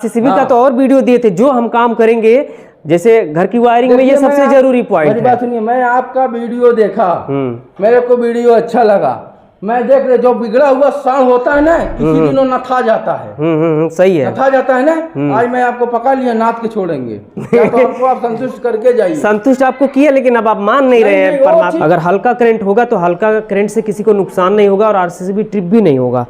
CCB का तो और वीडियो दिए थे जो हम काम करेंगे, जैसे घर की वायरिंग में ये सबसे जरूरी पॉइंट है। बात सुनिए, मैं आपका वीडियो देखा, मेरे को वीडियो अच्छा लगा। मैं देख रहे जो बिगड़ा हुआ साउंड होता है ना, किसी दिनों नथा जाता है। सही है, नथा जाता है ना। आज मैं आपको पकड़ लिया, नाथ के छोड़ेंगे। तो आपको आप संतुष्ट करके जाइए। संतुष्ट आपको किया, लेकिन अब आप मान नहीं रहे हैं। परमात्मा, अगर हल्का करंट होगा तो हल्का करंट से किसी को नुकसान नहीं होगा और आरसीसीबी ट्रिप भी नहीं होगा।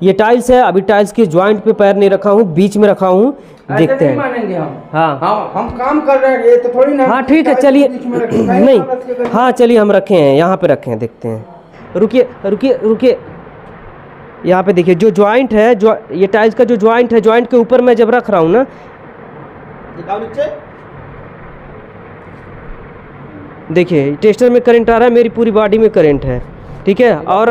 ये टाइल्स है, अभी टाइल्स के ज्वाइंट पे पैर नहीं रखा हूँ, बीच में रखा हूँ, देखते हैं। मानेंगे हम। हाँ हम काम कर रहे हैं, ये तो थोड़ी ना। हाँ ठीक है, चलिए। नहीं, हाँ चलिए, हम रखे हैं, यहाँ पे रखे हैं, देखते हैं। रुकिए रुकिए रुकिए, यहाँ पे देखिए जो ज्वाइंट है, जो ये टाइल्स का जो ज्वाइंट है, ज्वाइंट के ऊपर मैं जब रख रहा हूँ ना, देखिए टेस्टर में करंट आ रहा है, मेरी पूरी बॉडी में करंट है, ठीक है। और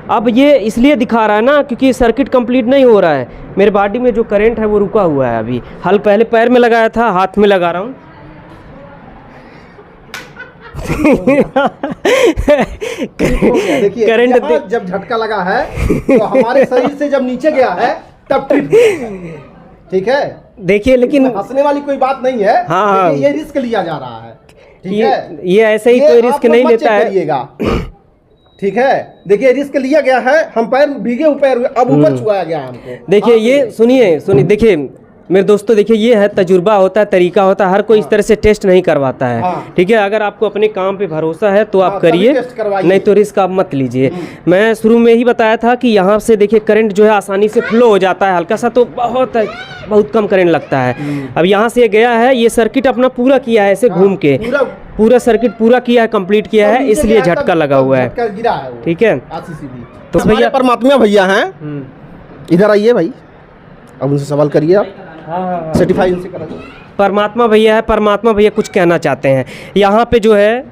अब ये इसलिए दिखा रहा है ना क्योंकि सर्किट कंप्लीट नहीं हो रहा है, मेरे बॉडी में जो करंट है वो रुका हुआ है। अभी हाल पहले पैर में लगाया था, हाथ में लगा रहा हूँ। देखिए करंट जब झटका लगा है तो हमारे शरीर से जब नीचे गया है तब ट्रिप, ठीक है। देखिए लेकिन हंसने वाली कोई बात नहीं है। हाँ, ये रिस्क लिया जा रहा है, ठीक है। ये ऐसे ही कोई रिस्क नहीं लेता है, ठीक है। देखिए रिस्क लिया गया है, हम पैर भीगे पैर हुए, अब ऊपर छुआया गया हमको। देखिए ये सुनिए, देखिए मेरे दोस्तों, देखिए ये है तजुर्बा होता है, तरीका होता है, हर कोई इस तरह से टेस्ट नहीं करवाता है, ठीक है। अगर आपको अपने काम पे भरोसा है तो आप करिए, नहीं तो रिस्क आप मत लीजिए। मैं शुरू में ही बताया था कि यहाँ से देखिए करंट जो है आसानी से फ्लो हो जाता है, हल्का सा तो बहुत कम करंट लगता है। अब यहाँ से गया है, ये सर्किट अपना पूरा किया है, ऐसे घूम के पूरा सर्किट पूरा किया है, कंप्लीट किया है, इसलिए झटका लगा हुआ है, ठीक है। तो भैया परमात्मा भैया हैं, इधर आइए भाई, अब उनसे सवाल करिए आप। सर्टिफाई उनसे कराइए। परमात्मा भैया है, परमात्मा भैया कुछ कहना चाहते हैं। यहाँ पे जो है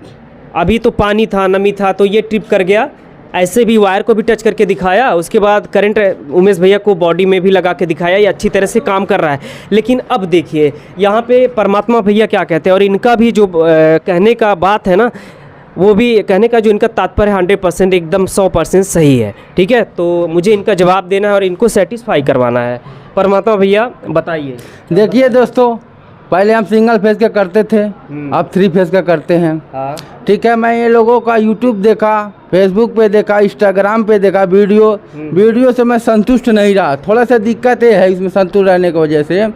अभी तो पानी था, नमी था, तो ये ट्रिप कर गया, ऐसे भी वायर को भी टच करके दिखाया, उसके बाद करंट उमेश भैया को बॉडी में भी लगा के दिखाया, ये अच्छी तरह से काम कर रहा है। लेकिन अब देखिए यहाँ पे परमात्मा भैया क्या कहते हैं, और इनका भी जो कहने का बात है ना, वो भी कहने का जो इनका तात्पर्य 100% एकदम 100% सही है, ठीक है। तो मुझे इनका जवाब देना है और इनको सेटिस्फाई करवाना है। परमात्मा भैया बताइए। देखिए दोस्तों, पहले हम सिंगल फेज का करते थे, अब 3 फेज का करते हैं, ठीक है। मैं ये लोगों का यूट्यूब देखा, फेसबुक पे देखा, इंस्टाग्राम पे देखा वीडियो से मैं संतुष्ट नहीं रहा। थोड़ा सा दिक्कत ये है इसमें संतुष्ट रहने की वजह से।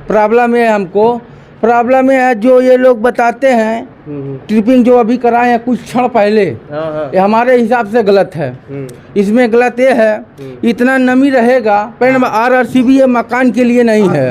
प्रॉब्लम ये हमको प्रॉब्लम ये है जो ये लोग बताते हैं, ट्रिपिंग जो अभी कराए हैं कुछ क्षण पहले, ये हमारे हिसाब से गलत है। इसमें गलत ये है, इतना नमी रहेगा, पर आरसीबी ये मकान के लिए नहीं है।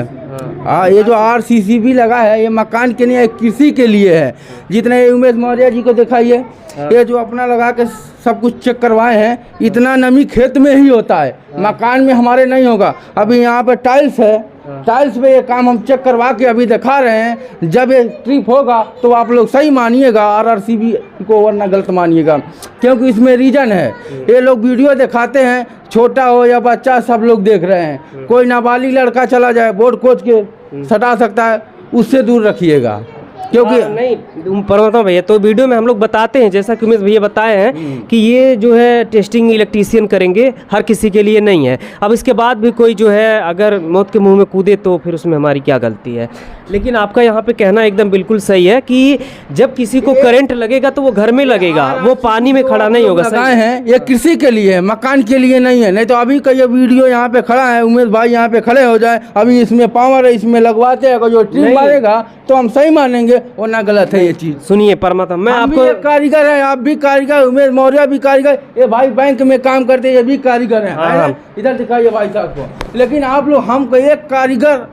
ये जो आरसीसीबी लगा है ये मकान के लिए, कृषि के लिए है। जितने उमेश मौर्य जी को दिखाइए, ये जो अपना लगा के सब कुछ चेक करवाए हैं, इतना नमी खेत में ही होता है, मकान में हमारे नहीं होगा। अभी यहाँ पे टाइल्स है, टाइल्स पे ये काम हम चेक करवा के अभी दिखा रहे हैं। जब ये ट्रिप होगा तो आप लोग सही मानिएगा आरसीबी को, वरना गलत मानिएगा, क्योंकि इसमें रीजन है। ये लोग वीडियो दिखाते हैं, छोटा हो या बच्चा सब लोग देख रहे हैं। कोई नाबालिग लड़का चला जाए, बोर्ड कोच के सटा सकता है, उससे दूर रखिएगा। क्योंकि नहीं परमात्मा भैया, तो वीडियो में हम लोग बताते हैं, जैसा कि उमेश भैया बताए हैं कि ये जो है टेस्टिंग इलेक्ट्रीशियन करेंगे, हर किसी के लिए नहीं है। अब इसके बाद भी कोई जो है अगर मौत के मुंह में कूदे तो फिर उसमें हमारी क्या गलती है। लेकिन आपका यहाँ पे कहना एकदम बिल्कुल सही है कि जब किसी को करंट लगेगा तो वो घर में लगेगा, वो पानी में खड़ा नहीं होगा। लगाए हैं ये कृषि के लिए, मकान के लिए नहीं है। नहीं तो अभी का ये वीडियो यहाँ पे खड़ा है, उमेश भाई यहाँ पे खड़े हो जाए, अभी इसमें पावर है, इसमें लगवाते हैं, जो ट्रिप मारेगा तो हम सही मानेंगे, वरना गलत है ये चीज। सुनिए परमात्मा, मैं आपको कारीगर है, आप भी कारीगर, उमेश मौर्य भी कारीगर, ये भाई बैंक में काम करते हैं, ये भी कारीगर है। इधर दिखाइए भाई साहब को। लेकिन आप लोग हमको एक कारीगर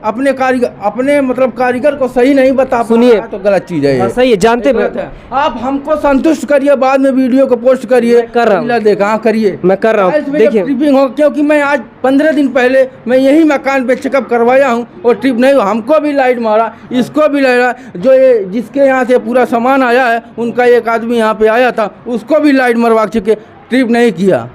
अपने मतलब कारीगर को सही नहीं बता, सुनिए तो गलत चीज है। सही है, जानते हैं। आप हमको संतुष्ट करिए, बाद में वीडियो को पोस्ट करिए। कर रहा हूँ, देखा करिए, मैं कर रहा हूँ। देखिए ट्रिपिंग हो, क्योंकि मैं आज 15 दिन पहले मैं यही मकान पे चेकअप करवाया हूँ और ट्रिप नहीं हुआ। हमको भी लाइट मारा, इसको भी लाइट, जो ये जिसके यहाँ से पूरा सामान आया है, उनका एक आदमी यहाँ पे आया था, उसको भी लाइट मरवा चुके, ट्रिप नहीं किया।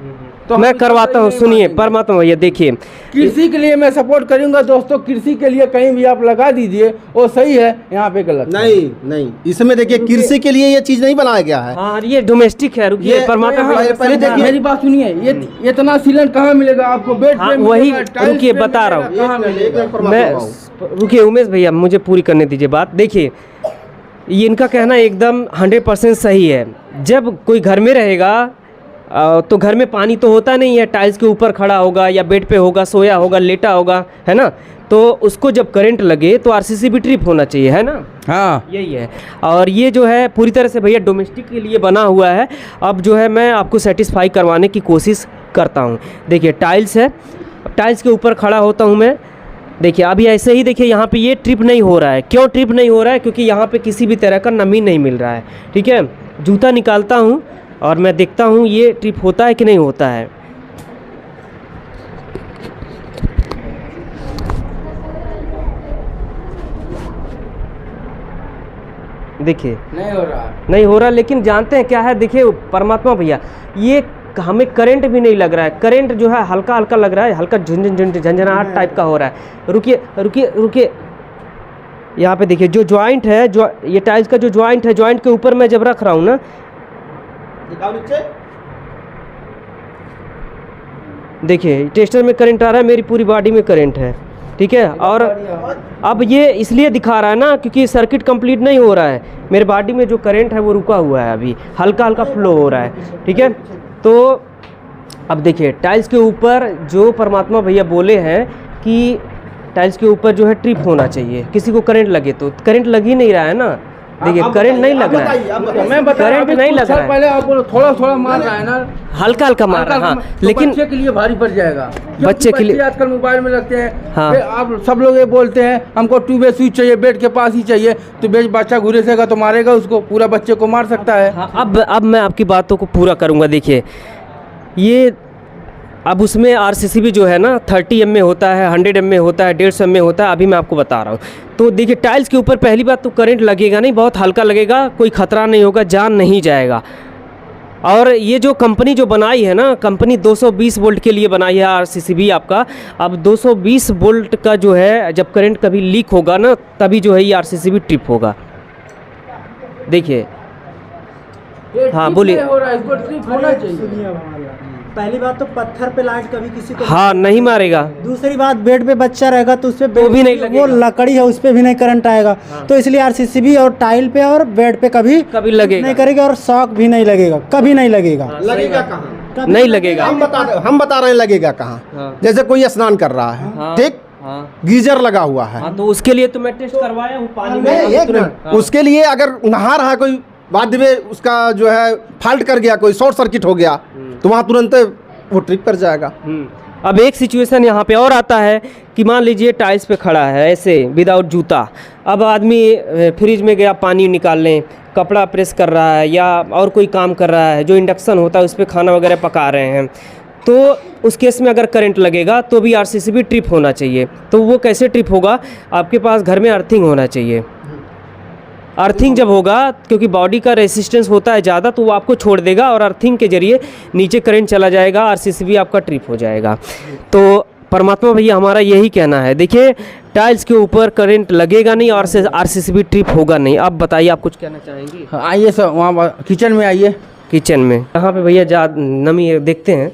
तो मैं हम करवाता हूँ, नहीं सुनिए मानेंगे। परमात्मा भैया देखिए, कृषि के लिए मैं सपोर्ट करूंगा दोस्तों, कृषि के लिए कहीं भी आप लगा दीजिए, वो सही है, यहाँ पे गलत है। नहीं, इसमें देखिए कृषि के लिए ये चीज नहीं बनाया गया है। हाँ ये डोमेस्टिक है, रुकिए ये परमात्मा यहाँ भैया पहले देखिए, मेरी बात सुनिए, ये इतना सीलन कहाँ मिलेगा आपको? बेड हाँ, पे वही मिलेगा, टाइल्स रुकिए पे बता रहा मिलेगा, हूँ। कहाँ मिलेगा? मैं रुकिए उमेश भैया, मुझे पूरी करने दीजिए बात। देखिए ये इनका कहना एकदम 100% सही है। जब कोई घर में रहेगा तो घर में पानी तो होता नहीं है, टाइल्स के ऊपर खड़ा होगा या बेड पे होगा, सोया होगा, लेटा होगा, है ना, तो उसको जब करंट लगे तो आरसीसी भी ट्रिप होना चाहिए, है ना। हाँ यही है। और ये जो है पूरी तरह से भैया डोमेस्टिक के लिए बना हुआ है। अब जो है मैं आपको सेटिस्फाई करवाने की कोशिश करता हूँ। देखिए टाइल्स है, टाइल्स के ऊपर खड़ा होता हूँ मैं। देखिए अभी ऐसे ही देखिए यहाँ पे ये ट्रिप नहीं हो रहा है। क्यों ट्रिप नहीं हो रहा है? क्योंकि यहाँ पे किसी भी तरह का नमी नहीं मिल रहा है। ठीक है, जूता निकालता हूँ और मैं देखता हूँ ये ट्रिप होता है कि नहीं होता है। देखिए नहीं हो रहा, लेकिन जानते हैं क्या है, देखिए परमात्मा भैया, ये हमें करंट भी नहीं लग रहा है। करंट जो है हल्का हल्का लग रहा है, हल्का झंझनाहट टाइप का हो रहा है। रुकिए रुकिए रुकिए, यहाँ पे देखिए जो ज्वाइंट है, जो ये टाइल्स का जो ज्वाइंट है, ज्वाइंट के ऊपर मैं जब रख रहा हूँ ना, देखिए टेस्टर में करंट आ रहा है, मेरी पूरी बॉडी में करंट है। ठीक है, और अब ये इसलिए दिखा रहा है ना क्योंकि सर्किट कंप्लीट नहीं हो रहा है। मेरे बॉडी में जो करंट है वो रुका हुआ है, अभी हल्का हल्का फ्लो हो रहा है। ठीक है, तो अब देखिए टाइल्स के ऊपर जो परमात्मा भैया बोले हैं कि टाइल्स के ऊपर जो है ट्रिप होना चाहिए, किसी को करंट लगे तो करंट लग ही नहीं रहा है ना। देखिए करंट नहीं लग रहा है, मैं बता करंट नहीं लग रहा है, पहले आप बोलो थोड़ा थोड़ा मार रहा है ना, हल्का हल्का मार रहा है। हाँ, तो लेकिन बच्चे के लिए भारी पड़ जाएगा, क्योंकि बच्चे के लिए आजकल मोबाइल में लगते हैं। हाँ। फिर आप सब लोग ये बोलते हैं हमको ट्यूबवेल स्विच चाहिए, बेड के पास ही चाहिए, तो बेड बच्चा घुरेसेगा तो मारेगा उसको, पूरा बच्चे को मार सकता है। हाँ, अब मैं आपकी बातों को पूरा करूँगा। देखिए ये अब उसमें आरसीसीबी जो है ना 30 एम में होता है, 100 एम में होता है, 150 एम में होता है। अभी मैं आपको बता रहा हूँ। तो देखिए टाइल्स के ऊपर पहली बात तो करंट लगेगा नहीं, बहुत हल्का लगेगा, कोई खतरा नहीं होगा, जान नहीं जाएगा। और ये जो कंपनी जो बनाई है ना, कंपनी 220 वोल्ट के लिए बनाई है आरसीसीबी आपका। अब 220 वोल्ट का जो है जब करंट कभी लीक होगा ना, तभी जो है ये आरसीसीबी ट्रिप होगा। देखिए हाँ बोलिए। हो रहा है, इसको ट्रिप होना चाहिए। पहली बात तो पत्थर पे लाइट कभी किसी को हाँ नहीं मारेगा। दूसरी बात बेड पे बच्चा रहेगा तो उस पे तो भी नहीं लगेगा। वो लकड़ी है उस पे भी नहीं करंट आएगा। तो इसलिए आरसीसीबी और टाइल पे और बेड पे कभी लगेगा नहीं करेगा, और शॉक भी नहीं लगेगा, कभी नहीं लगेगा। लगेगा कहाँ? नहीं लगेगा। हम बता रहे हैं लगेगा कहाँ। जैसे कोई स्नान कर रहा है, ठीक, गीजर लगा हुआ है। हाँ, तो उसके लिए तो मैं टेस्ट करवाया हूँ पानी में। एक मिनट, उसके लिए अगर नहा रहा है कोई, बाद में उसका जो है फॉल्ट कर गया, कोई शॉर्ट सर्किट हो गया, तो वहाँ तुरंत वो ट्रिप कर जाएगा। अब एक सिचुएशन यहाँ पे और आता है कि मान लीजिए टाइल्स पे खड़ा है ऐसे विदाउट जूता। अब आदमी फ्रिज में गया पानी निकालने, कपड़ा प्रेस कर रहा है या और कोई काम कर रहा है, जो इंडक्शन होता है उस पर खाना वगैरह पका रहे हैं, तो उस केस में अगर करंट लगेगा तो भी आरसीसीबी ट्रिप होना चाहिए। तो वो कैसे ट्रिप होगा? आपके पास घर में अर्थिंग होना चाहिए। अर्थिंग जब होगा, क्योंकि बॉडी का रेसिस्टेंस होता है ज़्यादा, तो वो आपको छोड़ देगा और अर्थिंग के जरिए नीचे करंट चला जाएगा, आरसीसीबी आपका ट्रिप हो जाएगा। तो परमात्मा भैया हमारा यही कहना है। देखिए टाइल्स के ऊपर करंट लगेगा नहीं और आरसीसीबी ट्रिप होगा नहीं। आप बताइए, आप कुछ कहना चाहेंगे? आइए सर, वहाँ किचन में आइए। किचन में यहाँ पे भैया जा नमी है, देखते हैं।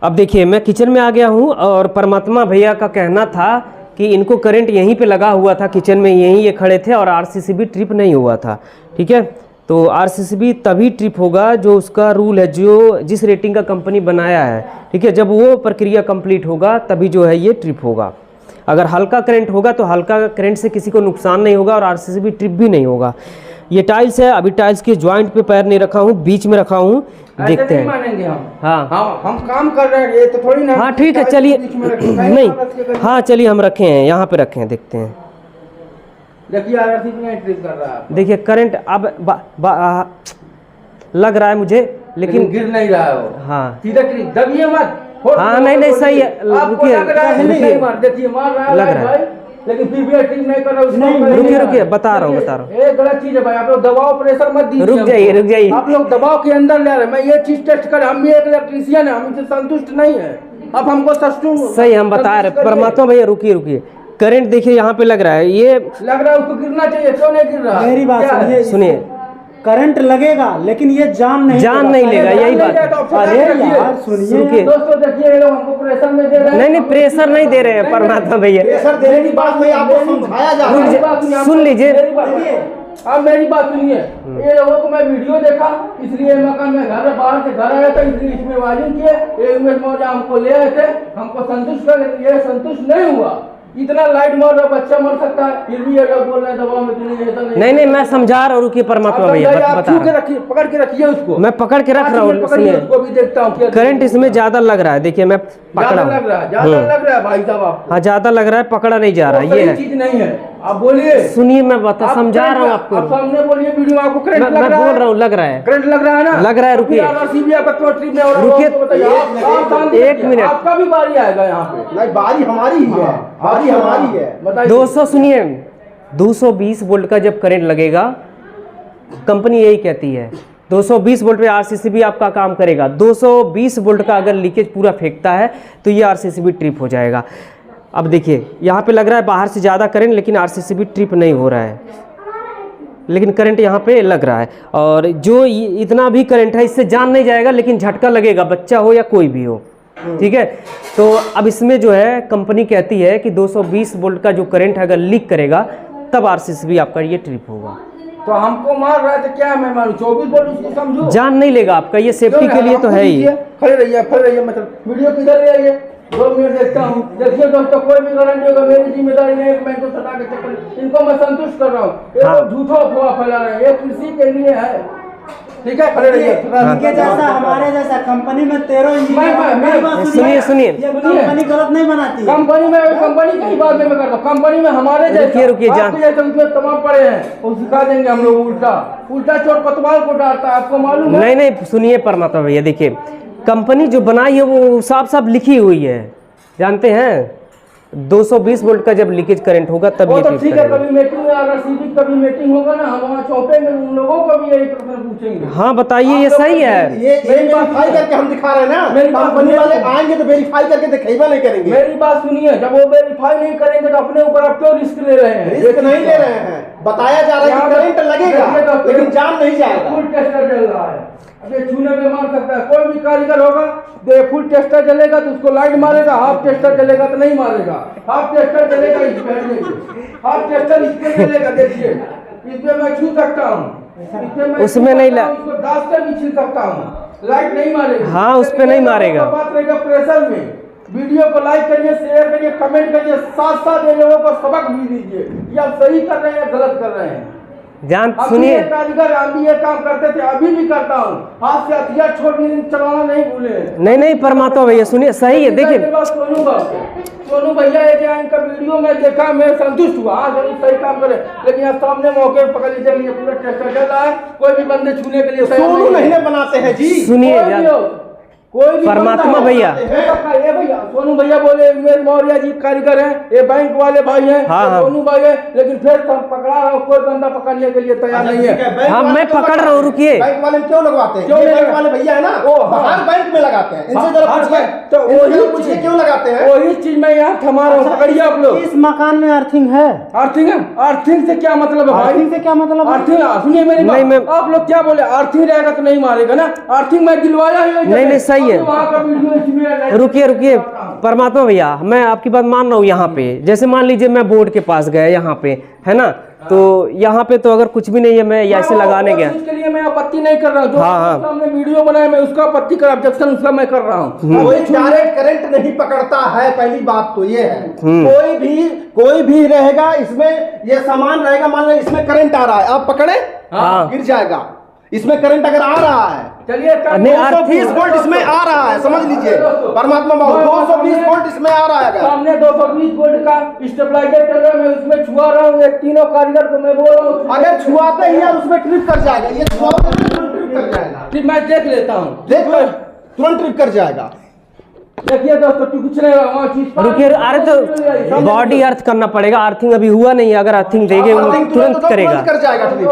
अब देखिए मैं किचन में आ गया हूँ और परमात्मा भैया का कहना था कि इनको करंट यहीं पे लगा हुआ था, किचन में यहीं ये खड़े थे और आरसीसीबी ट्रिप नहीं हुआ था। ठीक है, तो आरसीसीबी तभी ट्रिप होगा जो उसका रूल है, जो जिस रेटिंग का कंपनी बनाया है। ठीक है, जब वो प्रक्रिया कंप्लीट होगा तभी जो है ये ट्रिप होगा। अगर हल्का करंट होगा तो हल्का करंट से किसी को नुकसान नहीं होगा और आरसीसीबी ट्रिप भी नहीं होगा। ये टाइल्स है, अभी टाइल्स के ज्वाइंट पे पैर नहीं रखा हूँ, बीच में रखा हूँ, देखते हैं। मानेंगे हम। हाँ हम काम कर रहे हैं, ये तो थोड़ी ना। हाँ ठीक है, चलिए नहीं, हाँ चलिए हम रखे हैं, यहाँ पे रखे हैं, देखते हैं। देखिए आरसीसीबी नहीं ट्रिप कर रहा है। देखिए करंट अब लग रहा है मुझे, लेकिन गिर नहीं रहा है वो। हाँ सीधा ट्रिप, दबिए मत, हाँ, नहीं, सही है। रुकिए, नहीं मार, देखिए मार रहा है लग रहा है। भाई, लेकिन फिर भी ठीक नहीं कर रहा रुकिए, बता रहा हूँ। ये गलत चीज है भाई, आप लोग दबाव प्रेशर मत दीजिए। रुक जाइए। आप लोग दबाव के अंदर ले रहे हैं। मैं ये चीज टेस्ट कर, हम भी एक इलेक्ट्रीशियन है, हम इनसे संतुष्ट नहीं है। अब हमको सही हम बता रहे। परमात्मा भैया रुकिए, करंट देखिए यहाँ पे लग रहा है, ये लग रहा है उसको गिरना चाहिए, क्यों नहीं गिर रहा? मेरी बात सुनिए, करंट लगेगा लेकिन ये जान नहीं लेगा, यही बात। अरे यार सुनिए दोस्तों, देखिए ये लोग हमको प्रेशर में दे रहे हैं। नहीं, प्रेशर नहीं दे रहे हैं परमात्मा भैया। प्रेशर देने की बात नहीं, आपको समझाया जा रहा है। सुन लीजिए, अब मेरी बात सुनिए। ये लोगों को मैं वीडियो देखा, इसलिए मकान में घर बाहर से घर आया था, इसलिए इसमें वायरिंग किए। एक उमेश मौर्य हमको ले आए थे, हमको संतुष्ट कर, ये संतुष्ट नहीं हुआ। इतना लाइट मार रहा, बच्चा मर सकता है, फिर भी ये लोग बोल रहे हैं दबाव में नहीं। मैं समझा रहा हूँ, रुकिए परमात्मा भैया बता रहा हूँ। पकड़ के रखिए उसको, मैं पकड़ के रख रहा हूँ। सुनिए, उसको भी देखता हूँ। करंट इसमें ज्यादा लग रहा है, देखिए मैं पकड़ा हूँ। ज्यादा लग रहा है भाई साहब आपको? हाँ, ज्यादा लग रहा है, पकड़ा नहीं जा रहा, ये है चीज नहीं है। आप बोलिए, सुनिए, मैं समझा रहा हूँ आपको। आप सामने बोलिए, वीडियो आपको करंट मैं लग रहा है? बोल रहा हूँ, लग रहा है, करंट लग रहा है ना? लग रहा है। रुकिए, एक मिनट, आपका भी बारी आएगा यहाँ पे। नहीं, बारी हमारी ही है, बारी हमारी है। बताइए। 200 सुनिए, 220 वोल्ट का जब करंट लगेगा, कंपनी यही कहती है 220 वोल्ट पे आरसीसीबी आपका काम करेगा। 220 वोल्ट का अगर लीकेज पूरा फेंकता है तो ये आरसीसीबी ट्रिप हो जाएगा। अब देखिए, यहाँ पे लग रहा है बाहर से ज़्यादा करंट, लेकिन आरसीसीबी ट्रिप नहीं हो रहा है, लेकिन करंट यहाँ पे लग रहा है। और जो इतना भी करंट है, इससे जान नहीं जाएगा, लेकिन झटका लगेगा, बच्चा हो या कोई भी हो। ठीक है, तो अब इसमें जो है कंपनी कहती है कि 220 वोल्ट का जो करंट है अगर लीक करेगा तब आरसीसीबी आपका ये ट्रिप होगा। तो हमको मार रहा है तो क्या मैं मारूं? 24 वोल्ट उसको समझो, जान नहीं लेगा आपका, ये सेफ्टी के लिए तो है ही। खड़े रहिए, मतलब वीडियो किधर रही है? 2 मिनट देखता हूँ। देखिए दोस्तों, कोई भी गारंटी होगा, मेरी जिम्मेदारी नहीं है कि मैं इनको सटा के चक्कर, इनको मैं संतुष्ट कर रहा हूँ। ये लोग झूठा अफवाह फैला रहे हैं, ये कृषि के लिए है। ठीक है, खड़े रहिए। इनके जैसा, हमारे जैसा कंपनी में 13 इंजीनियर। सुनिए, कंपनी गलत नहीं बनाती। कंपनी की ही बात मैं करता हूँ। कंपनी में हमारे रुकिए, आपके जैसे उसमें तमाम पड़े हैं, वो सिखा देंगे हम लोग। उल्टा चोट पतवार को डालता है, आपको मालूम है? नहीं, सुनिए परमात्मा भैया, देखिए कंपनी जो बनाई है वो साफ लिखी हुई है, जानते हैं 220 वोल्ट का जब लीकेज करंट होगा तब ये तो ठीक है। कभी मीटिंग में अगर सीधी कभी मीटिंग होगा ना, हम वहाँ चौपेंगे, उन लोगों को भी यही प्रश्न पूछेंगे। हाँ बताइए, ये सही है। ये वेरीफाई करके हम दिखा रहे हैं ना, मेरी कंपनी वाले आएंगे तो वेरीफाई करके दिखेगा नहीं करेंगे। मेरी बात सुनिए, जब वो वेरीफाई नहीं करेंगे तो अपने ऊपर आप क्यों रिस्क ले रहे हैं? रिस्क नहीं ले रहे हैं, बताया जा रहा है कि करंट लगेगा लेकिन जान नहीं जाएगा। फुल टेस्टर चल रहा है, अब ये छूने पे मार सकता है। कोई भी कारीगर होगा, फुल टेस्टर चलेगा तो उसको लाइट मारेगा, हाफ टेस्टर चलेगा तो नहीं मारेगा। हाफ टेस्टर चलेगा इस पे, हाफ टेस्टर इस पे चलेगा। देखिए, इस पे मैं छू सकता हूँ, उसमें नहीं उसको दांत से भी छू सकता हूँ, लाइट नहीं मारेगा। हाँ, उस पे नहीं मारेगा। बात रहेगा प्रेशर में। वीडियो को लाइक करिए, शेयर करिए, कमेंट करिए, साथ ये लोगों को सबक भी दीजिए कि आप सही कर रहे हैं या गलत कर रहे हैं। सुनिए, कारीगर हम भी ये काम करते थे, अभी भी करता हूँ। हाथ से हथियार छोड़ चलाना नहीं भूले। नहीं परमात्मा भैया सुनिए, सही है। देखिए सोनू भैया इनका वीडियो में देखा, मैं संतुष्ट हुआ। हाँ जरूर सही काम करे, लेकिन यहाँ सामने मौके पकड़ लीजिए, पूरा टेस्टर चल रहा है, कोई भी बंदे छूने के लिए सोनू नहीं बनाते हैं जी। सुनिए कोई भी परमात्मा भैया, ये भैया सोनू भैया बोले उमेश मौर्य जी कारीगर हैं, ये बैंक वाले भाई हैं। हाँ। सोनू भाई है, लेकिन फिर तो पकड़ा रहा हूँ, कोई बंदा पकड़ने के लिए तैयार नहीं है। हाँ मैं पकड़ रहा हूँ, रुकिए। बैंक वाले क्यों लगवाते हैं? क्यों बैंक वाले भैया है ना, वो बाहर बैंक में लगाते हैं। इनसे जरा पूछिए, तो वही पूछिए क्यों लगाते हैं? वही चीज मैं यहाँ थमा रहा हूँ, पकड़िए आप लोग। इस मकान में अर्थिंग है। अर्थिंग है? अर्थिंग से क्या मतलब है भाई? अर्थिंग से क्या मतलब? अर्थिंग सुनिए मेरी बात, आप लोग क्या बोले? अर्थिंग रहेगा तो नहीं मारेगा ना? अर्थिंग मैं दिलवाया ही नहीं, सही है। वहाँ का रुकिए परमात्मा भैया, मैं आपकी बात मान रहा हूँ। यहाँ पे जैसे मान लीजिए मैं बोर्ड के पास गया, यहाँ पे है ना, तो यहाँ पे तो अगर कुछ भी नहीं है, मैं ऐसे लगाने गया, इसके लिए मैं आपत्ति नहीं कर रहा हूँ। हाँ। सामने वीडियो बनाया, मैं उसका आपत्ति कर, ऑब्जेक्शन उसका मैं कर रहा हूँ। कोई डायरेक्ट करंट नहीं पकड़ता है, पहली बात तो ये है। कोई भी रहेगा इसमें, ये सामान रहेगा, मान लो इसमें करंट आ रहा है, आप पकड़े गिर जाएगा। इसमें करंट अगर आ रहा है, चलिए 220 वोल्ट इसमें आ रहा है, समझ लीजिए परमात्मा बाबू, 220 वोल्ट इसमें आ रहा है। सामने 220 वोल्ट का स्टेबलाइजर चल रहा है, मैं उसमें छुआ रहा हूँ। एक तीनों कारीगर को मैं बोल रहा हूँ, अगर छुआते ही यार उसमें ट्रिप कर जाएगा, ये छुआते ही ट्रिप कर जाएगा। मैं देख लेता हूँ, देख लो तुरंत ट्रिप कर जाएगा। देखिए दोस्तों कुछ नहीं वहाँ चीज रुकिए, अरे तो बॉडी अर्थ करना पड़ेगा, अर्थिंग अभी हुआ नहीं है, अगर अर्थिंग देंगे वो अर्थिंग तुरंत करेगा। कर जाएगा ट्रिप।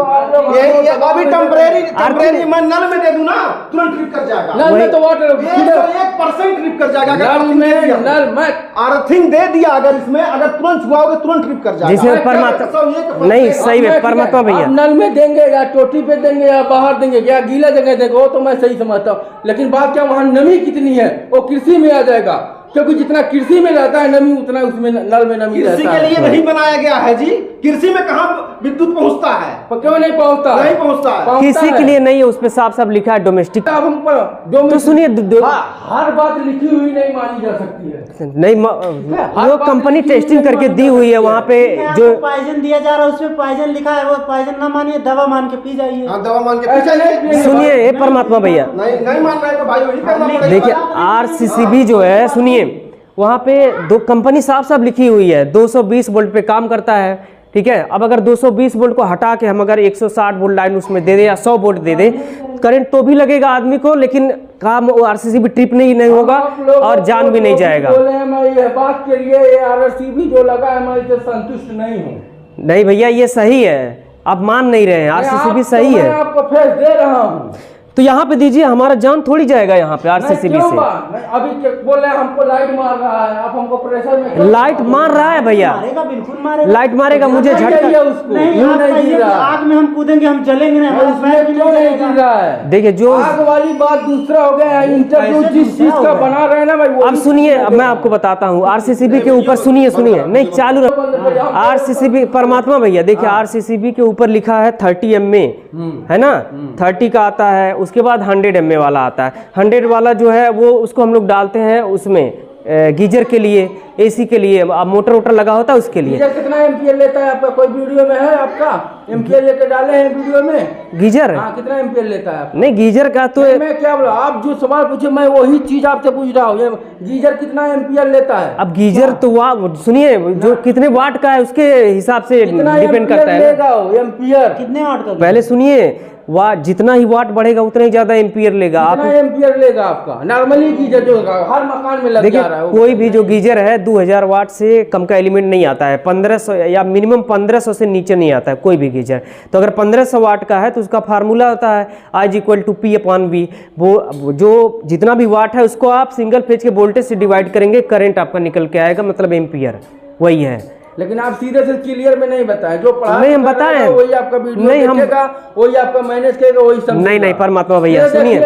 ये अभी टेम्परेरी मैं नल में दे दूं ना, तुरंत ट्रिप कर जाएगा। नल में तो वाटर 1% ट्रिप कर जाएगा अगर अर्थिंग दे दिया। नल में अर्थिंग दे दिया अगर इसमें, अगर तुरंत छुआओगे तुरंत ट्रिप कर जाएगा। जिसे परमात्मा नहीं, सही है परमात्मा भैया। नल में देंगे या टोटी पे देंगे या बाहर देंगे या गीला जगह देंगे, वो तो मैं सही समझता हूँ, लेकिन बात क्या वहाँ नमी कितनी है वो कृषि में आ जाएगा, क्योंकि जितना कृषि में रहता है नमी उतना उसमें नल में नमी रहता है। कृषि के लिए नहीं बनाया गया है जी, कृषि में कहाँ विद्युत पहुँचता है? क्यों नहीं पहुँचता? नहीं पहुँचता है, किसी के लिए नहीं है, उस पे साफ साफ लिखा है डोमेस्टिक। अब हम तो सुनिए हर बात लिखी हुई नहीं मानी जा सकती है। नहीं, वो कंपनी टेस्टिंग करके दी हुई है वहाँ पे जो पॉइजन दिया जा रहा है उसमें पॉइजन लिखा है, वो पॉइजन ना मानिए, दवा मान के पी जाइए। दवा मान के पी जाइए। सुनिए ये परमात्मा भैया, नहीं मान रहे तो भाई वही करना पड़ेगा। देखिए RCCB जो है, सुनिए वहाँ पे दो कंपनी साफ साफ लिखी हुई है 220 वोल्ट पे काम करता है, ठीक है। अब अगर 220 वोल्ट को हटा के हम अगर 160 वोल्ट लाइन उसमें दे दें या 100 वोल्ट दे दें, करंट तो भी लगेगा आदमी को, लेकिन काम RCCB ट्रिप नहीं होगा और जान भी नहीं जाएगा। बोले मैं ये बात के लिए ये RCCB जो लगा है मैं इससे संतुष्ट नहीं हूँ। नहीं भैया ये सही है, आप मान नहीं रहे हैं, RCCB सही है। मैं आपको फेस दे रहा हूँ तो यहाँ पे दीजिए, हमारा जान थोड़ी जाएगा यहाँ पे RCCB से। अभी बोल रहे हैं हमको लाइट मार रहा है, आप हमको प्रेशर में लाइट मार रहा है भैया, मारेगा, बिल्कुल मारेगा, लाइट मारेगा, मुझे झटका उसको नहीं, आग में हम कूदेंगे, हम जलेंगे नहीं, हमारा पैर भी क्यों नहीं नहीं गिर रहा है? देखिए जो आग वाली बात दूसरा हो गया है, इंटरव्यू जिस चीज का बना रहे हैं ना भाई। अब सुनिए, अब मैं आपको बताता हूँ RCCB के ऊपर, सुनिए नहीं चालू RCCB परमात्मा भैया, देखिए RCCB के ऊपर लिखा है 30 mA है ना, 30 का आता है, उसके बाद 100 mA वाला आता है। 100 वाला जो है वो उसको हम लोग डालते हैं उसमें गीजर के लिए, AC के लिए, अब मोटर वोटर लगा होता है उसके लिए। गीजर कितना एम्पियर लेता है आपका? कोई वीडियो में है आपका एम्पियर लेके डाले हैं वीडियो में? गीजर कितना एम्पियर लेता है आपका? नहीं गीजर का तो मैं क्या बोला, आप जो सवाल पूछे मैं वही चीज आपसे पूछ रहा हूँ, गीजर कितना एम्पियर लेता है? अब गीजर तो सुनिए जो कितने वाट का है उसके हिसाब से डिपेंड करता है। एम्पियर कितने वाट का? पहले सुनिए, वाट जितना ही वाट बढ़ेगा उतना ही ज्यादा एम्पियर लेगा। आप एम्पियर लेगा आपका नॉर्मली गीजर जो हर मकान में लग जा रहा है। कोई भी जो गीजर है 2000 वाट से कम का एलिमेंट नहीं आता है, 1500 या मिनिमम 1500 से नीचे नहीं आता है कोई भी गीजर। तो अगर 1500 वाट का है तो उसका फार्मूला होता है I = P/V। वो जो जितना भी वाट है उसको आप सिंगल फेज के वोल्टेज से डिवाइड करेंगे, करंट आपका निकल के आएगा, मतलब एम्पियर वही है। लेकिन आप सीधे से क्लियर में नहीं बताएं, जो पढ़ा नहीं हम बताएं, वही आपका वीडियो नहीं हम वही आपका मैनेज करेगा, वही समझेगा। नहीं परमात्मा भैया सुनिए,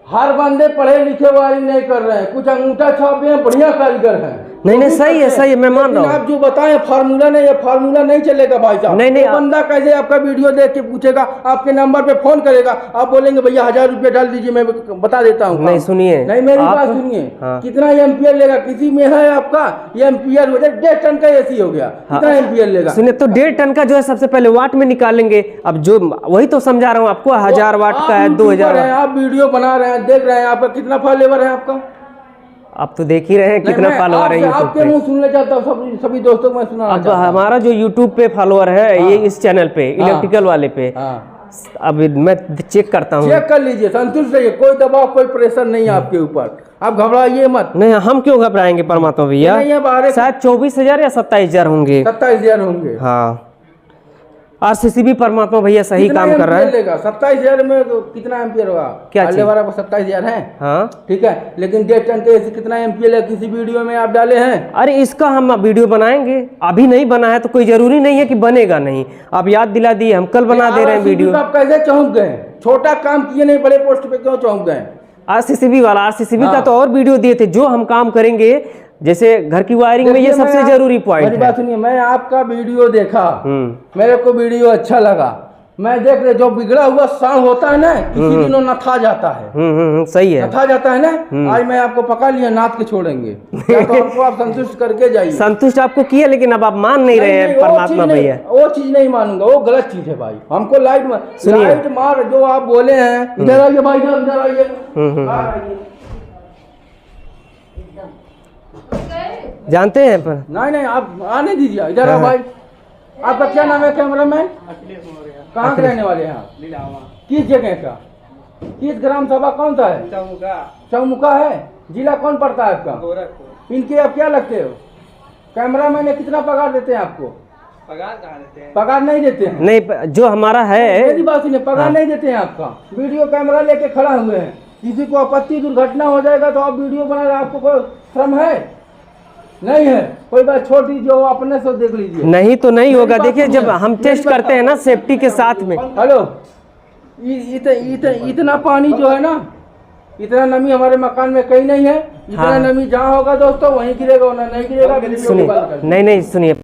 हर बंदे पढ़े लिखे वाली नहीं कर रहे हैं, कुछ अंगूठा छापे हैं, बढ़िया कारीगर हैं। नहीं सही है मैं मान रहा हूँ। आप जो बताएं फार्मूला नहीं, ये फार्मूला नहीं चलेगा भाई साहब। नहीं बंदा कैसे आपका वीडियो देख के पूछेगा, आपके नंबर पे फोन करेगा, आप बोलेंगे भैया 1000 रुपये डाल दीजिए, मैं बता देता हूँ। नहीं सुनिए, नहीं मेरी बात सुनिए, कितना एम्पियर लेगा? किसी में है आपका ये एम्पियर हो जाए, 1.5 टन का AC हो गया, कितना एम्पियर लेगा? सुनिए तो 1.5 टन का जो है सबसे पहले वाट में निकालेंगे। अब जो वही तो समझा रहा हूँ आपको, 1000 वाट का है, 2000। आप वीडियो बना रहे हैं, देख रहे हैं, आपका कितना फॉलोवर है आपका? आप तो देख ही रहे हैं कितना फॉलोअर है YouTube पे। मुंह सुनना चाहता हूँ, सभी दोस्तों को मैं सुना। अब हमारा जो YouTube पे फॉलोअर है ये इस चैनल पे इलेक्ट्रिकल वाले पे, अब मैं चेक करता हूँ। चेक कर लीजिए, संतुष्ट रहिए, कोई दबाव कोई प्रेशर नहीं है आपके ऊपर, आप घबराइए मत। नहीं हम क्यों घबराएंगे परमात्मा भैया, शायद 24,000 या 27,000 होंगे। 27,000 होंगे। हाँ RCCB परमात्मा भैया सही काम कर रहा है। 27,000 में तो कितना एम्पियर होगा? क्या 27,000 है? हाँ ठीक है, लेकिन 1.5 टन के AC कितना एम्पियर है किसी वीडियो में आप डाले हैं? अरे इसका हम वीडियो बनाएंगे, अभी नहीं बना है तो कोई जरूरी नहीं है कि बनेगा नहीं। आप याद दिला दिए, हम कल बना दे रहे हैं वीडियो। आप कैसे चौंक गए? छोटा काम किए नहीं, बड़े पोस्ट पे क्यों चौंक गए? RCCB वाला, RCCB का तो और वीडियो दिए थे। जो हम काम करेंगे जैसे घर की वायरिंग में, ये सबसे जरूरी पॉइंट है। बात सुनिए, मैं आपका वीडियो देखा, मेरे को वीडियो अच्छा लगा, मैं देख रहे जो बिगड़ा हुआ साउंड होता है ना, किसी दिनों नथा जाता है। सही है, नथा जाता है ना। आज मैं आपको पका लिया, नाथ के छोड़ेंगे तो हमको आप संतुष्ट करके जाइए। संतुष्ट आपको किया, लेकिन अब आप मान नहीं रहे हैं परमात्मा भैया। वो चीज नहीं मानूंगा, वो गलत चीज है भाई। हमको लाइट मार जो आप बोले हैं, इधर आइए भाई साहब, इधर आइए। जानते हैं पर नहीं आप आने दीजिए, इधर आओ भाई। आपका क्या नाम है कैमरामैन? कहाँ के रहने वाले हैं आप? किस जगह का? किस ग्राम सभा कौन सा है? चौमुखा है। जिला कौन पड़ता है आपका? इनके आप क्या लगते हो? कैमरा मैंने कितना पगार देते हैं आपको? पगार कहाँ देते हैं? पगार नहीं देते हैं। नहीं, जो हमारा है मेरी बात सुनिए, पगार नहीं देते हैं आपका। वीडियो कैमरा लेके खड़ा हुए हैं, किसी को आपत्ति दुर्घटना हो जाएगा तो आप वीडियो बना रहे, आपको कोई श्रम है? नहीं है। कोई बात छोड़ दीजिए, जो अपने से देख लीजिए। नहीं तो नहीं होगा। देखिए जब हम टेस्ट करते हैं ना सेफ्टी के साथ में। हेलो, इतना पानी जो है ना, इतना नमी हमारे मकान में कहीं नहीं है। इतना नमी जहाँ होगा दोस्तों वहीं गिरेगा, नहीं गिरेगा। सुनिए, नहीं सुनिए।